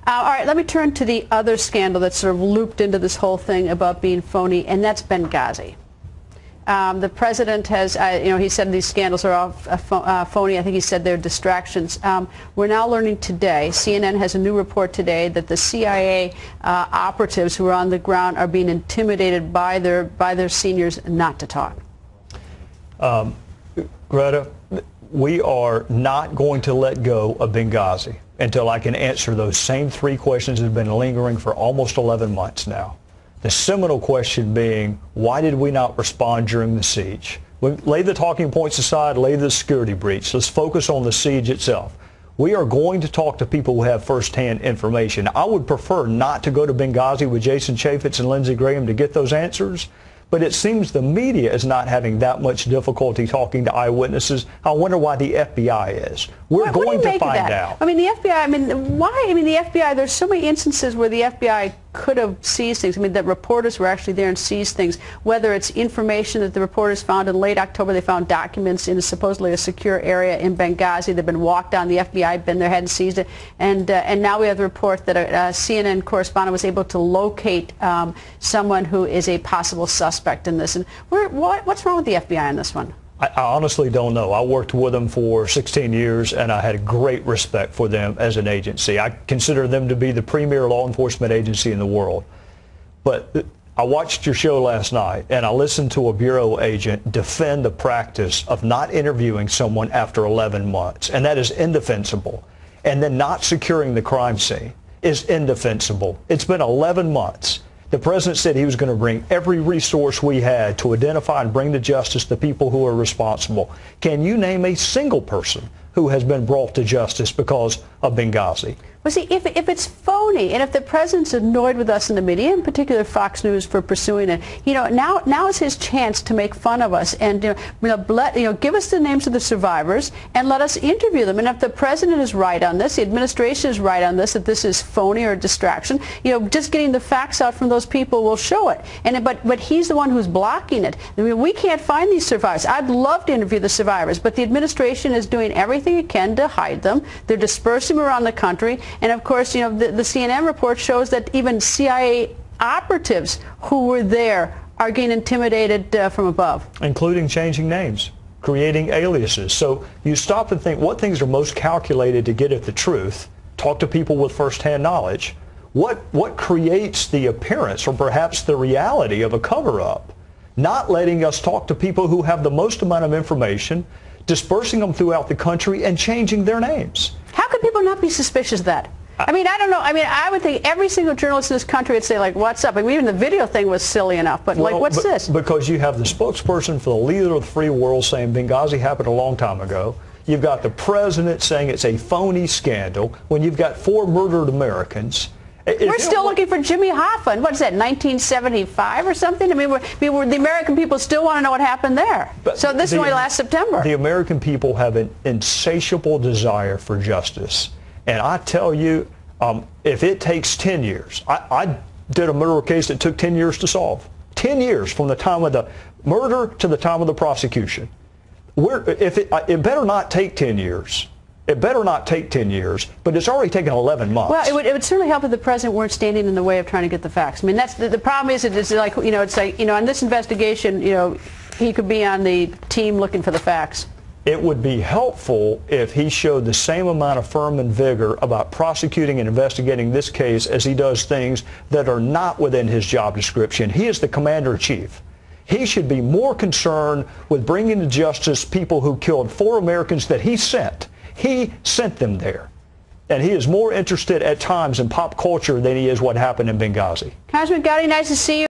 All right, let me turn to the other scandal that's sort of looped into this whole thing about being phony, and that's Benghazi. The president has, he said these scandals are all phony. I think he said they're distractions. We're now learning today, CNN has a new report today, that the CIA operatives who are on the ground are being intimidated by their seniors not to talk. Greta, we are not going to let go of Benghazi until I can answer those same three questions that have been lingering for almost 11 months now. The seminal question being, why did we not respond during the siege? Lay the talking points aside, lay the security breach. Let's focus on the siege itself. We are going to talk to people who have firsthand information. I would prefer not to go to Benghazi with Jason Chaffetz and Lindsey Graham to get those answers, but it seems the media is not having that much difficulty talking to eyewitnesses. I wonder why the FBI is. We're going to find out. I mean, the FBI, why? I mean, the FBI, there's so many instances where the FBI could have seized things. I mean, that reporters were actually there and seized things, whether it's information that the reporters found in late October. They found documents in supposedly a secure area in Benghazi. They've been walked down. The FBI had been there, hadn't seized it. And now we have the report that a CNN correspondent was able to locate someone who is a possible suspect in this. And what's wrong with the FBI on this one? I honestly don't know. I worked with them for 16 years, and I had great respect for them as an agency. I consider them to be the premier law enforcement agency in the world. But I watched your show last night, and I listened to a bureau agent defend the practice of not interviewing someone after 11 months, and that is indefensible. And then not securing the crime scene is indefensible. It's been 11 months. The president said he was going to bring every resource we had to identify and bring to justice the people who are responsible. Can you name a single person who has been brought to justice because of Benghazi? Well, see, if it's phony, and if the president's annoyed with us in the media, in particular Fox News, for pursuing it, now is his chance to make fun of us and give us the names of the survivors and let us interview them. And if the president is right on this, the administration is right on this, that this is phony or a distraction, just getting the facts out from those people will show it. But he's the one who's blocking it. I mean, we can't find these survivors. I'd love to interview the survivors, but the administration is doing everything it can to hide them. They're dispersing them around the country. And of course, the CNN report shows that even CIA operatives who were there are getting intimidated from above. Including changing names, creating aliases. So you stop and think, what things are most calculated to get at the truth? Talk to people with firsthand knowledge. What creates the appearance or perhaps the reality of a cover-up? Not letting us talk to people who have the most amount of information, dispersing them throughout the country and changing their names. How could people not be suspicious of that? I mean, I don't know. I mean, I would think every single journalist in this country would say, like, what's up? I mean, even the video thing was silly enough, but like, what's this? Because you have the spokesperson for the leader of the free world saying Benghazi happened a long time ago. You've got the president saying it's a phony scandal when you've got 4 murdered Americans. We're still looking for Jimmy Hoffa. What is that, 1975 or something? I mean, the American people still want to know what happened there. So this is only last September. The American people have an insatiable desire for justice. And I tell you, if it takes 10 years, I did a murder case that took 10 years to solve. 10 years from the time of the murder to the time of the prosecution. It better not take 10 years. It better not take 10 years, but it's already taken 11 months. Well, it would certainly help if the president weren't standing in the way of trying to get the facts. I mean, that's the problem is it's like, on this investigation, he could be on the team looking for the facts. It would be helpful if he showed the same amount of firm and vigor about prosecuting and investigating this case as he does things that are not within his job description. He is the commander-in-chief. He should be more concerned with bringing to justice people who killed 4 Americans that he sent. He sent them there. And he is more interested at times in pop culture than he is what happened in Benghazi. Congressman Gowdy, nice to see you.